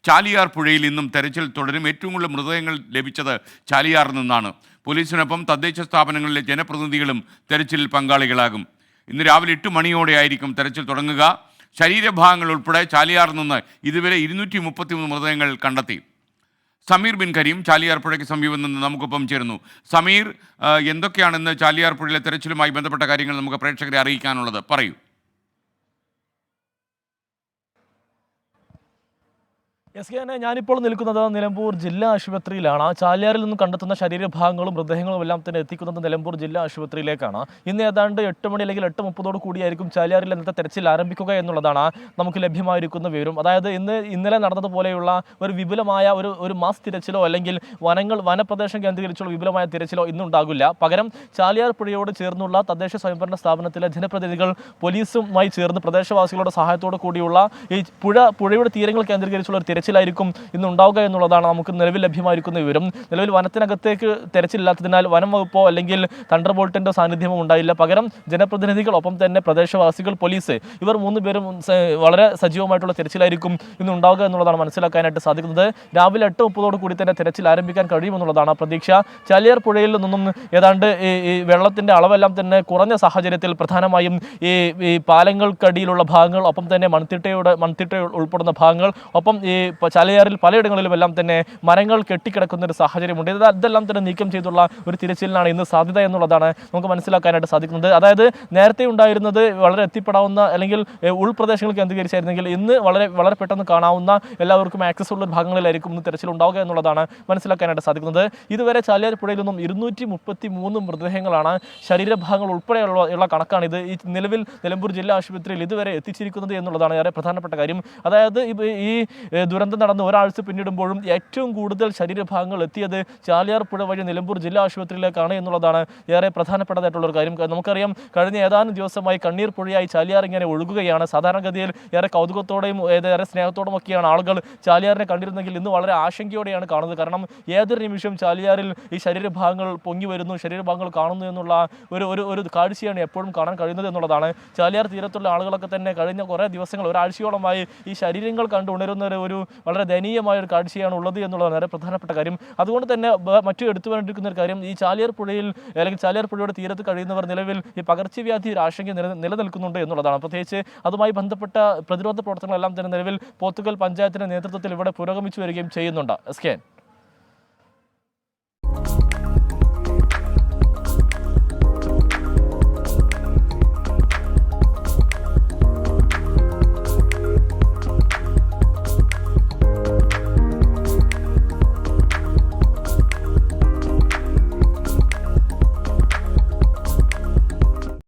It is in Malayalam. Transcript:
ചാലിയാർ പുഴയിൽ ഇന്നും തെരച്ചിൽ തുടരും. ഏറ്റവും കൂടുതൽ മൃതദേഹങ്ങൾ ലഭിച്ചത് ചാലിയാറിൽ നിന്നാണ്. പോലീസിനൊപ്പം തദ്ദേശ സ്ഥാപനങ്ങളിലെ ജനപ്രതിനിധികളും തെരച്ചിലിൽ പങ്കാളികളാകും. ഇന്ന് രാവിലെ 8 മണിയോടെയായിരിക്കും തെരച്ചിൽ തുടങ്ങുക. ശരീരഭാഗങ്ങൾ ഉൾപ്പെടെ ചാലിയാറിൽ നിന്ന് ഇതുവരെ 233 മൃതദേഹങ്ങൾ കണ്ടെത്തി. സമീർ ബിൻ കരീം ചാലിയാർ പുഴയ്ക്ക് സമീപം നിന്ന് നമുക്കൊപ്പം ചേരുന്നു. സമീർ, എന്തൊക്കെയാണെന്ന് ചാലിയാർ പുഴയിലെ തെരച്ചിലുമായി ബന്ധപ്പെട്ട കാര്യങ്ങൾ നമുക്ക് പ്രേക്ഷകരെ അറിയിക്കാനുള്ളത്? പറയൂ. ഞാനിപ്പോൾ നിൽക്കുന്നത് നിലമ്പൂർ ജില്ലാ ആശുപത്രിയിലാണ്. ചാലിയാറിൽ നിന്നും കണ്ടെത്തുന്ന ശരീരഭാഗങ്ങളും മൃതദേഹങ്ങളും എല്ലാം തന്നെ എത്തിക്കുന്നത് നിലമ്പൂർ ജില്ലാ ആശുപത്രിയിലേക്കാണ്. ഇന്ന് ഏതാണ്ട് 8 മണി അല്ലെങ്കിൽ 8:30 കൂടിയായിരിക്കും ചാലിയാറിൽ ഇന്നത്തെ തെരച്ചിൽ ആരംഭിക്കുക എന്നുള്ളതാണ് നമുക്ക് ലഭ്യമായിരിക്കുന്ന വിവരം. അതായത് ഇന്നലെ നടന്നതുപോലെയുള്ള ഒരു വിപുലമായ ഒരു മാസ് തിരച്ചിലോ അല്ലെങ്കിൽ വനപ്രദേശം കേന്ദ്രീകരിച്ചുള്ള വിപുലമായ തിരച്ചിലോ ഇന്നുണ്ടാകില്ല. പകരം ചാലിയാർ പുഴയോട് ചേർന്നുള്ള തദ്ദേശ സ്വയംഭരണ സ്ഥാപനത്തിലെ ജനപ്രതിനിധികൾ പോലീസുമായി ചേർന്ന് പ്രദേശവാസികളുടെ സഹായത്തോടു കൂടിയുള്ള ഈ പുഴയുടെ തീരങ്ങൾ കേന്ദ്രീകരിച്ചുള്ള ഒരു തെരച്ചിലായിരിക്കും ഇന്നുണ്ടാവുക എന്നുള്ളതാണ് നമുക്ക് നിലവിൽ ലഭ്യമായിരിക്കുന്ന വിവരം. നിലവിൽ വനത്തിനകത്തേക്ക് തെരച്ചിലില്ലാത്തതിനാൽ വനം വകുപ്പോ അല്ലെങ്കിൽ തണ്ടർ ബോൾട്ടിൻ്റെ സാന്നിധ്യമോ ഉണ്ടായില്ല. പകരം ജനപ്രതിനിധികൾ, ഒപ്പം തന്നെ പ്രദേശവാസികൾ, പോലീസ്, ഇവർ 3 പേരും വളരെ സജീവമായിട്ടുള്ള തെരച്ചിലായിരിക്കും ഇന്നുണ്ടാവുക എന്നുള്ളതാണ് മനസ്സിലാക്കാനായിട്ട് സാധിക്കുന്നത്. രാവിലെ 8:30 കൂടി തന്നെ തെരച്ചിൽ ആരംഭിക്കാൻ കഴിയുമെന്നുള്ളതാണ് പ്രതീക്ഷ. ചാലിയാർ പുഴയിൽ നിന്നും ഏതാണ്ട് ഈ വെള്ളത്തിൻ്റെ അളവെല്ലാം തന്നെ കുറഞ്ഞ സാഹചര്യത്തിൽ പ്രധാനമായും ഈ പാലങ്ങൾക്കടിയിലുള്ള ഭാഗങ്ങൾ, ഒപ്പം തന്നെ മൺതിട്ട ഉൾപ്പെടുന്ന ഭാഗങ്ങൾ, ഒപ്പം ഈ ചാലിയാറിൽ പലയിടങ്ങളിലും എല്ലാം തന്നെ മരങ്ങൾ കെട്ടിക്കിടക്കുന്ന ഒരു സാഹചര്യമുണ്ട്. ഇതെല്ലാം തന്നെ നീക്കം ചെയ്തുള്ള ഒരു തിരച്ചിലിനാണ് ഇന്ന് സാധ്യത എന്നുള്ളതാണ് നമുക്ക് മനസ്സിലാക്കാനായിട്ട് സാധിക്കുന്നത്. അതായത് നേരത്തെ ഉണ്ടായിരുന്നത് വളരെ എത്തിപ്പെടാവുന്ന അല്ലെങ്കിൽ ഉൾപ്രദേശങ്ങൾ കേന്ദ്രീകരിച്ചായിരുന്നെങ്കിൽ ഇന്ന് വളരെ പെട്ടെന്ന് കാണാവുന്ന എല്ലാവർക്കും ആക്സസ് ഉള്ള ഭാഗങ്ങളിലായിരിക്കും ഇന്ന് തെരച്ചിൽ ഉണ്ടാവുക എന്നുള്ളതാണ് മനസ്സിലാക്കാനായിട്ട് സാധിക്കുന്നത്. ഇതുവരെ ചാലിയാർ പുഴയിൽ നിന്നും 233 മൃതദേഹങ്ങളാണ്, ശരീരഭാഗങ്ങൾ ഉൾപ്പെടെയുള്ള കണക്കാണിത് ഈ നിലവിൽ നിലമ്പൂർ ജില്ലാ ആശുപത്രിയിൽ ഇതുവരെ എത്തിച്ചിരിക്കുന്നത് എന്നുള്ളതാണ് ഏറെ പ്രധാനപ്പെട്ട കാര്യം. അതായത് ഈ ദുരന്തം നടന്ന് ഒരാഴ്ച പിന്നിടുമ്പോഴും ഏറ്റവും കൂടുതൽ ശരീരഭാഗങ്ങൾ എത്തിയത് ചാലിയാർ പുഴ വഴി നിലമ്പൂർ ജില്ലാ ആശുപത്രിയിലേക്കാണ് എന്നുള്ളതാണ് ഏറെ പ്രധാനപ്പെട്ടതായിട്ടുള്ളൊരു കാര്യം. നമുക്കറിയാം, കഴിഞ്ഞ ഏതാനും ദിവസമായി കണ്ണീർ പുഴയായി ചാലിയാർ ഇങ്ങനെ ഒഴുകുകയാണ്. സാധാരണഗതിയിൽ ഏറെ കൗതുകത്തോടെയും ഏറെ സ്നേഹത്തോടും ഒക്കെയാണ് ആളുകൾ ചാലിയാറിനെ കണ്ടിരുന്നെങ്കിൽ ഇന്ന് വളരെ ആശങ്കയോടെയാണ് കാണുന്നത്. കാരണം ഏതൊരു നിമിഷം ചാലിയാറിൽ ഈ ശരീരഭാഗങ്ങൾ പൊങ്ങി വരുന്നു, ശരീരഭാഗങ്ങൾ കാണുന്നു എന്നുള്ള ഒരു കാഴ്ചയാണ് എപ്പോഴും കാണാൻ കഴിയുന്നത് എന്നുള്ളതാണ്. ചാലിയാർ തീരത്തുള്ള ആളുകളൊക്കെ തന്നെ കഴിഞ്ഞ കുറേ ദിവസങ്ങൾ, ഒരാഴ്ചയോളമായി ഈ ശരീരങ്ങൾ കണ്ട് ഉണരുന്ന ഒരു വളരെ ദയനീയമായ ഒരു കാഴ്ചയാണ് ഉള്ളത് എന്നുള്ളതാണ് വളരെ പ്രധാനപ്പെട്ട കാര്യം. അതുകൊണ്ട് തന്നെ മറ്റു എടുത്തു വേണ്ടിയിരിക്കുന്ന ഒരു കാര്യം, ഈ ചാലിയാർ പുഴയിൽ അല്ലെങ്കിൽ ചാലിയാർ പുഴയുടെ തീരത്ത് കഴിയുന്നവർ നിലവിൽ ഈ പകർച്ചവ്യാധി ഒരു ആശങ്ക നിലനിൽക്കുന്നുണ്ട് എന്നുള്ളതാണ്. പ്രത്യേകിച്ച് അതുമായി ബന്ധപ്പെട്ട പ്രതിരോധ പ്രവർത്തനങ്ങളെല്ലാം തന്നെ നിലവിൽ പോത്തുകൽ പഞ്ചായത്തിന്റെ നേതൃത്വത്തിൽ ഇവിടെ പുരോഗമിച്ചു വരികയും ചെയ്യുന്നുണ്ട്. S K.